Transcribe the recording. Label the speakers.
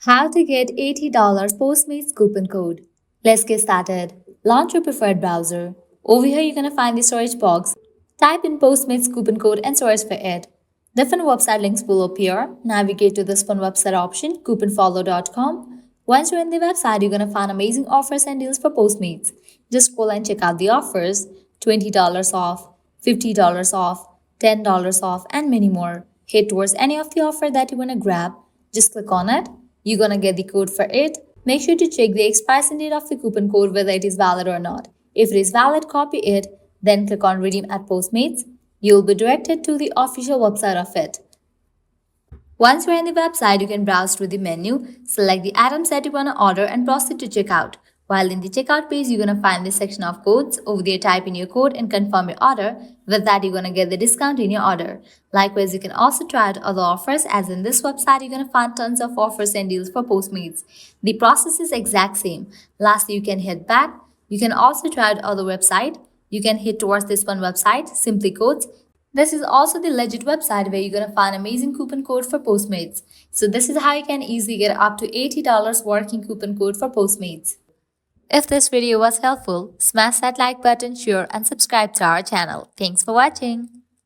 Speaker 1: How to get $80 Postmates coupon code. Let's get started. Launch your preferred browser. Over here, you're gonna find the search box. Type in Postmates coupon code and search for it. Different website links will appear. Navigate to this one website option, couponfollow.com. Once you're in the website, you're gonna find amazing offers and deals for Postmates. Just scroll and check out the offers: $20 off, $50 off, $10 off, and many more. Head towards any of the offer that you wanna grab. Just click on it. You're gonna get the code for it. Make sure to check the expiration date of the coupon code whether it is valid or not. If it is valid, copy it, then click on Redeem at Postmates. You'll be directed to the official website of it. Once you're in the website, you can browse through the menu, select the items that you want to order, and proceed to checkout. While in the checkout page, you're going to find the section of codes. Over there, type in your code and confirm your order. With that, you're going to get the discount in your order. Likewise, you can also try out other offers, as in this website, you're going to find tons of offers and deals for Postmates. The process is exact same. Lastly, you can head back. You can also try out other website. You can head towards this one website, Simply Codes. This is also the legit website where you're going to find amazing coupon code for Postmates. So this is how you can easily get up to $80 working coupon code for Postmates. If this video was helpful, smash that like button, share and subscribe to our channel. Thanks for watching.